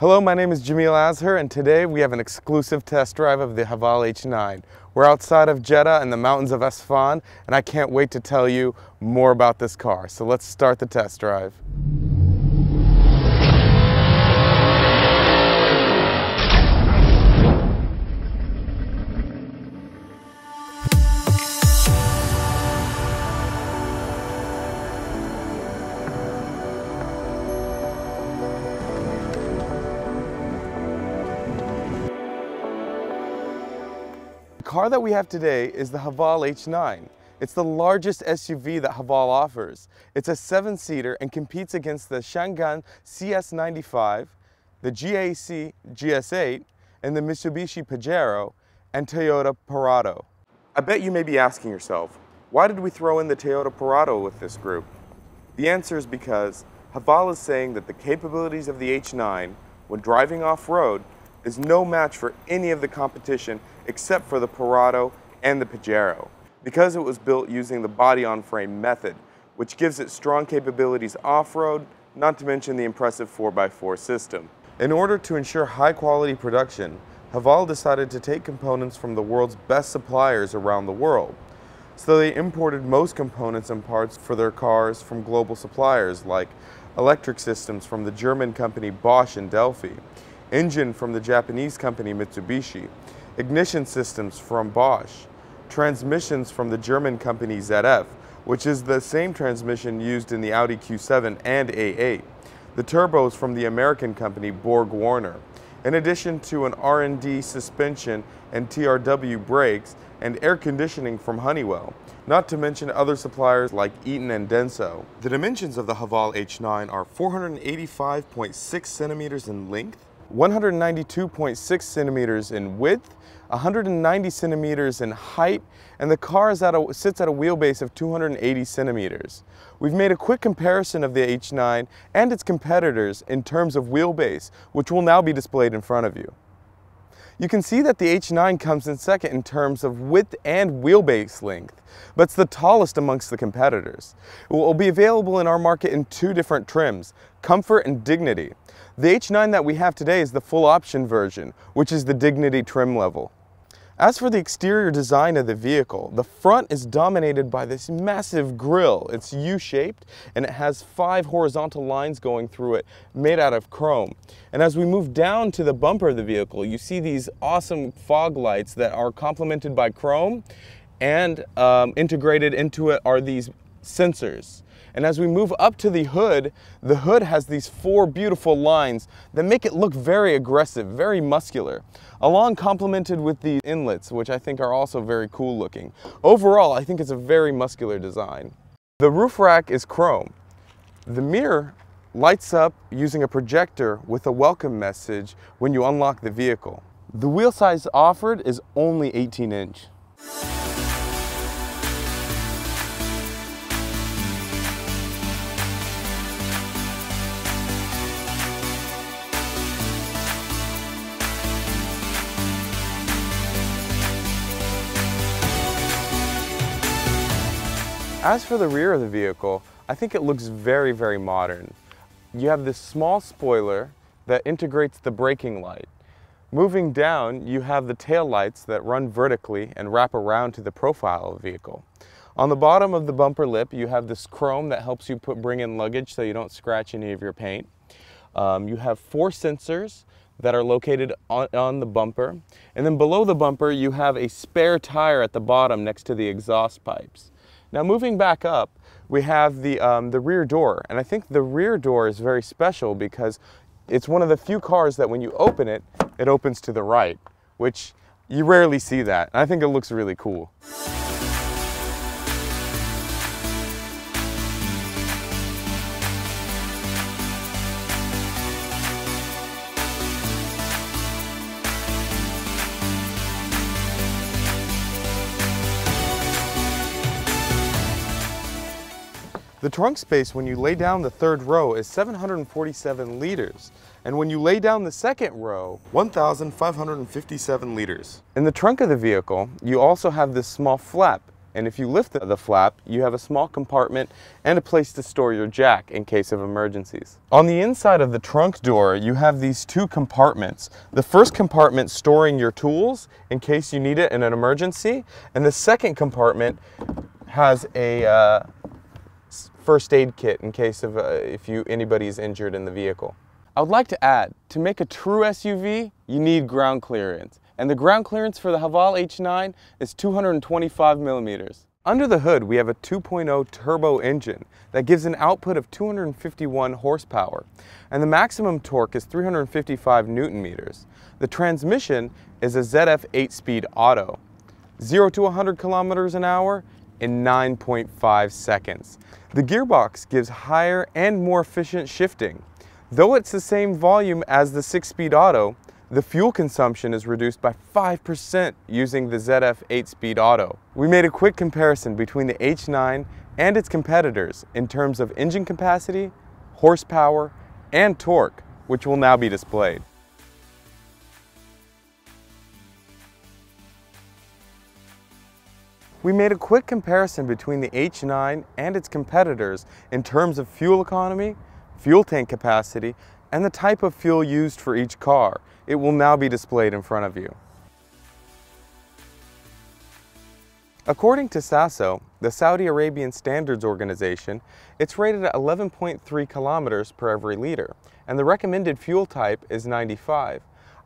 Hello, my name is Jameel Azher, and today we have an exclusive test drive of the Haval H9. We're outside of Jeddah in the mountains of Asfan, and I can't wait to tell you more about this car. So let's start the test drive. The car that we have today is the Haval H9. It's the largest SUV that Haval offers. It's a 7-seater and competes against the Changan CS95, the GAC GS8, and the Mitsubishi Pajero and Toyota Prado. I bet you may be asking yourself, why did we throw in the Toyota Prado with this group? The answer is because Haval is saying that the capabilities of the H9 when driving off-road is no match for any of the competition except for the Prado and the Pajero, because it was built using the body-on-frame method, which gives it strong capabilities off-road, not to mention the impressive 4x4 system. In order to ensure high-quality production, Haval decided to take components from the world's best suppliers around the world. So they imported most components and parts for their cars from global suppliers like electric systems from the German company Bosch in Delphi, engine from the Japanese company Mitsubishi, ignition systems from Bosch, transmissions from the German company ZF, which is the same transmission used in the Audi Q7 and A8, the turbos from the American company Borg-Warner, in addition to an R&D suspension and TRW brakes and air conditioning from Honeywell, not to mention other suppliers like Eaton and Denso. The dimensions of the Haval H9 are 485.6 centimeters in length, 192.6 centimeters in width, 190 centimeters in height, and the car sits at a wheelbase of 280 centimeters. We've made a quick comparison of the H9 and its competitors in terms of wheelbase, which will now be displayed in front of you. You can see that the H9 comes in second in terms of width and wheelbase length, but it's the tallest amongst the competitors. It will be available in our market in two different trims, Comfort and Dignity. The H9 that we have today is the full option version, which is the Dignity trim level. As for the exterior design of the vehicle, the front is dominated by this massive grille. It's U-shaped and it has 5 horizontal lines going through it made out of chrome. And as we move down to the bumper of the vehicle, you see these awesome fog lights that are complemented by chrome, and integrated into it are these sensors. And as we move up to the hood has these 4 beautiful lines that make it look very aggressive, very muscular, along complemented with the inlets, which I think are also very cool looking. Overall, I think it's a very muscular design. The roof rack is chrome. The mirror lights up using a projector with a welcome message when you unlock the vehicle. The wheel size offered is only 18-inch. As for the rear of the vehicle, I think it looks very, very modern. You have this small spoiler that integrates the braking light. Moving down, you have the tail lights that run vertically and wrap around to the profile of the vehicle. On the bottom of the bumper lip, you have this chrome that helps you bring in luggage so you don't scratch any of your paint. You have 4 sensors that are located on the bumper. And then below the bumper, you have a spare tire at the bottom next to the exhaust pipes. Now moving back up, we have the rear door, and I think the rear door is very special because it's one of the few cars that when you open it, it opens to the right, which you rarely see that, and I think it looks really cool. The trunk space when you lay down the 3rd row is 747 liters, and when you lay down the 2nd row, 1,557 liters. In the trunk of the vehicle, you also have this small flap And if you lift the flap, you have a small compartment and a place to store your jack in case of emergencies. On the inside of the trunk door, you have these two compartments. The first compartment storing your tools in case you need it in an emergency, and the second compartment has a first aid kit in case of anybody is injured in the vehicle. I would like to add, to make a true SUV, you need ground clearance. And the ground clearance for the Haval H9 is 225 millimeters. Under the hood, we have a 2.0 turbo engine that gives an output of 251 horsepower, and the maximum torque is 355 Newton meters. The transmission is a ZF 8-speed auto, 0 to 100 kilometers an hour in 9.5 seconds. The gearbox gives higher and more efficient shifting. Though it's the same volume as the 6-speed auto, the fuel consumption is reduced by 5% using the ZF 8-speed auto. We made a quick comparison between the H9 and its competitors in terms of engine capacity, horsepower, and torque, which will now be displayed. We made a quick comparison between the H9 and its competitors in terms of fuel economy, fuel tank capacity, and the type of fuel used for each car. It will now be displayed in front of you. According to SASO, the Saudi Arabian Standards Organization, it's rated at 11.3 kilometers per every liter, and the recommended fuel type is 95.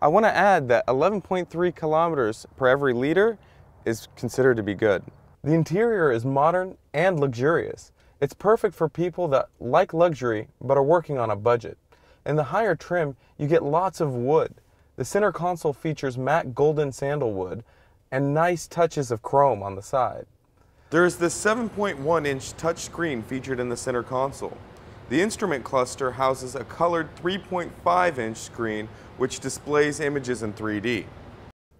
I want to add that 11.3 kilometers per every liter is considered to be good. The interior is modern and luxurious. It's perfect for people that like luxury but are working on a budget. In the higher trim, you get lots of wood. The center console features matte golden sandalwood and nice touches of chrome on the side. There is this 7.1-inch touchscreen featured in the center console. The instrument cluster houses a colored 3.5-inch screen which displays images in 3D.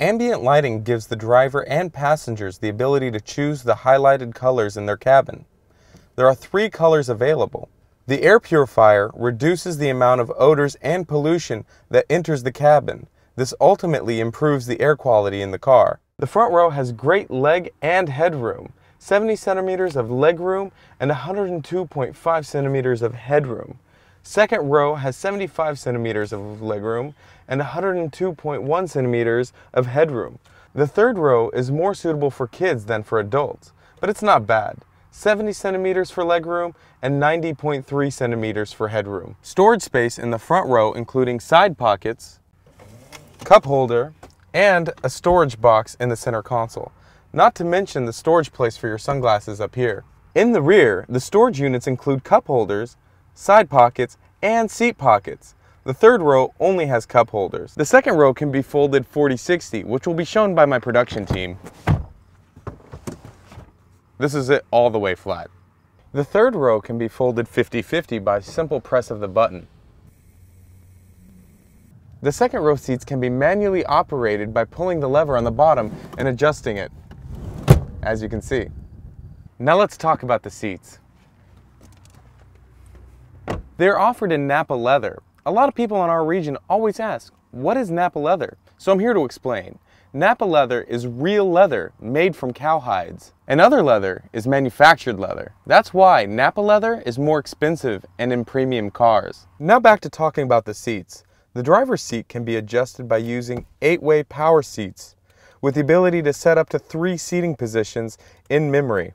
Ambient lighting gives the driver and passengers the ability to choose the highlighted colors in their cabin. There are 3 colors available. The air purifier reduces the amount of odors and pollution that enters the cabin. This ultimately improves the air quality in the car. The front row has great leg and headroom, 70 centimeters of legroom and 102.5 centimeters of headroom. Second row has 75 centimeters of legroom and 102.1 centimeters of headroom. The third row is more suitable for kids than for adults, but it's not bad. 70 centimeters for legroom and 90.3 centimeters for headroom. Storage space in the front row including side pockets, cup holder, and a storage box in the center console. Not to mention the storage place for your sunglasses up here. In the rear, the storage units include cup holders, side pockets, and seat pockets. The third row only has cup holders. The second row can be folded 40-60, which will be shown by my production team. This is it all the way flat. The third row can be folded 50-50 by simple press of the button. The second row seats can be manually operated by pulling the lever on the bottom and adjusting it, as you can see. Now let's talk about the seats. They're offered in Nappa leather. A lot of people in our region always ask, what is Nappa leather? So I'm here to explain. Nappa leather is real leather made from cow hides, and other leather is manufactured leather. That's why Nappa leather is more expensive and in premium cars. Now back to talking about the seats. The driver's seat can be adjusted by using 8-way power seats with the ability to set up to 3 seating positions in memory.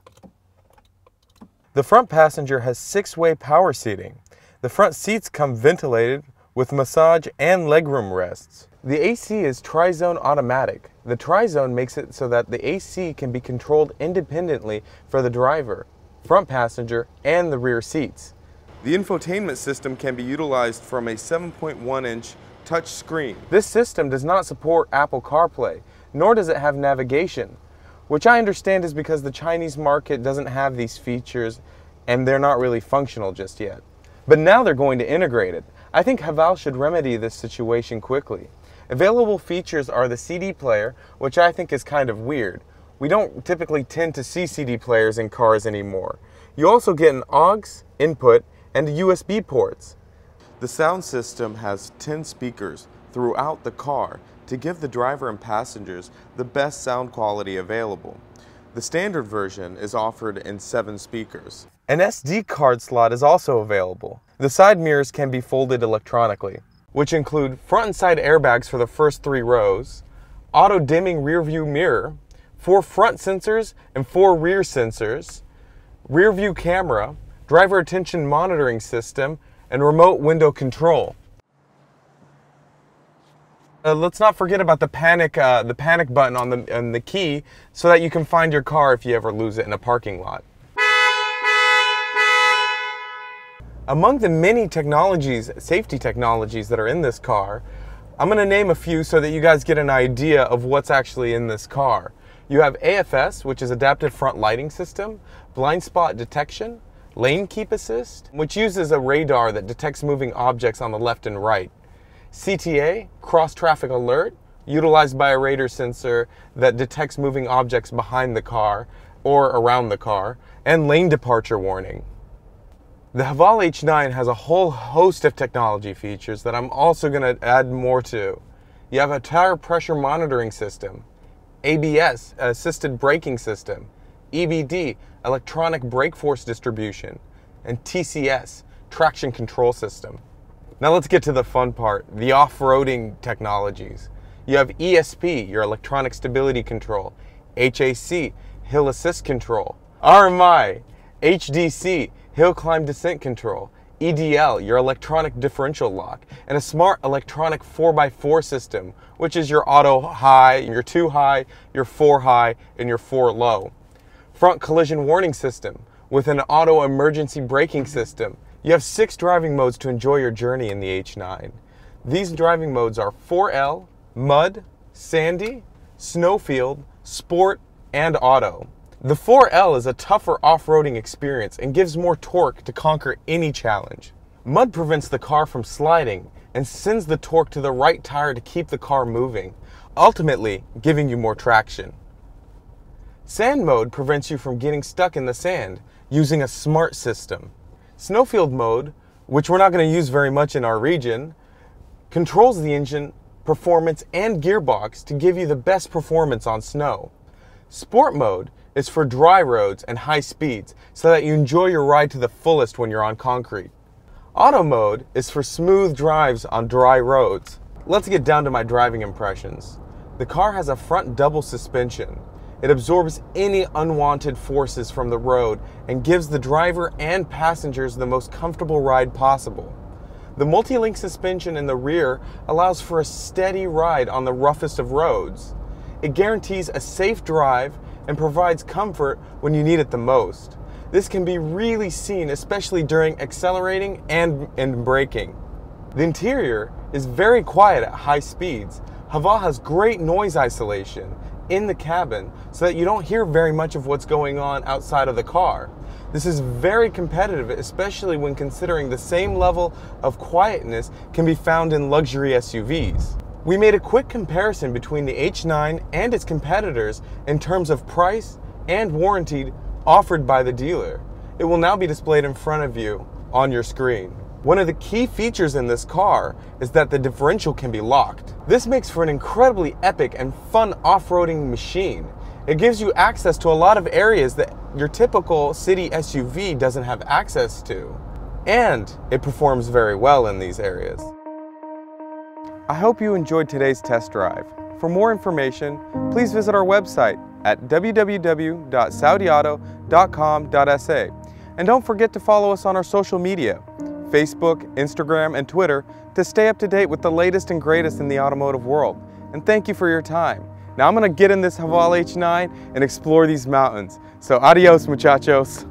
The front passenger has 6-way power seating. The front seats come ventilated with massage and legroom rests. The AC is tri-zone automatic. The tri-zone makes it so that the AC can be controlled independently for the driver, front passenger, and the rear seats. The infotainment system can be utilized from a 7.1-inch touch screen. This system does not support Apple CarPlay, nor does it have navigation, which I understand is because the Chinese market doesn't have these features and they're not really functional just yet. But now they're going to integrate it. I think Haval should remedy this situation quickly. Available features are the CD player, which I think is kind of weird. We don't typically tend to see CD players in cars anymore. You also get an aux input and USB ports. The sound system has 10 speakers throughout the car to give the driver and passengers the best sound quality available. The standard version is offered in 7 speakers. An SD card slot is also available. The side mirrors can be folded electronically, which include front and side airbags for the first 3 rows, auto-dimming rear view mirror, 4 front sensors and 4 rear sensors, rear view camera, driver attention monitoring system, and remote window control. Let's not forget about the panic button on the key so that you can find your car if you ever lose it in a parking lot. Among the many technologies, safety technologies that are in this car, I'm going to name a few so that you guys get an idea of what's actually in this car. You have AFS, which is Adaptive Front Lighting System, blind spot detection, lane keep assist, which uses a radar that detects moving objects on the left and right. CTA, cross traffic alert, utilized by a radar sensor that detects moving objects behind the car or around the car, and lane departure warning. The Haval H9 has a whole host of technology features that I'm also going to add more to. You have a tire pressure monitoring system, ABS, assisted braking system, EBD, electronic brake force distribution, and TCS, traction control system. Now let's get to the fun part, the off-roading technologies. You have ESP, your electronic stability control, HAC, hill assist control, RMI, HDC, hill climb descent control, EDL, your electronic differential lock, and a smart electronic 4x4 system, which is your auto high, your 2 high, your 4 high, and your 4 low. Front collision warning system with an auto emergency braking system. You have 6 driving modes to enjoy your journey in the H9. These driving modes are 4L, Mud, Sandy, Snowfield, Sport, and Auto. The 4L is a tougher off-roading experience and gives more torque to conquer any challenge. Mud prevents the car from sliding and sends the torque to the right tire to keep the car moving, ultimately giving you more traction. Sand mode prevents you from getting stuck in the sand using a smart system. Snowfield mode, which we're not going to use very much in our region, controls the engine, performance, and gearbox to give you the best performance on snow. Sport mode is for dry roads and high speeds so that you enjoy your ride to the fullest when you're on concrete. Auto mode is for smooth drives on dry roads. Let's get down to my driving impressions. The car has a front double suspension. It absorbs any unwanted forces from the road and gives the driver and passengers the most comfortable ride possible. The multi-link suspension in the rear allows for a steady ride on the roughest of roads. It guarantees a safe drive and provides comfort when you need it the most. This can be really seen especially during accelerating and braking. The interior is very quiet at high speeds. Haval has great noise isolation in the cabin so that you don't hear very much of what's going on outside of the car. This is very competitive, especially when considering the same level of quietness can be found in luxury SUVs. We made a quick comparison between the H9 and its competitors in terms of price and warranty offered by the dealer. It will now be displayed in front of you on your screen. One of the key features in this car is that the differential can be locked. This makes for an incredibly epic and fun off-roading machine. It gives you access to a lot of areas that your typical city SUV doesn't have access to. And it performs very well in these areas. I hope you enjoyed today's test drive. For more information, please visit our website at www.saudiauto.com.sa. And don't forget to follow us on our social media, Facebook, Instagram, and Twitter, to stay up to date with the latest and greatest in the automotive world. And thank you for your time. Now I'm going to get in this Haval H9 and explore these mountains. So adios, muchachos.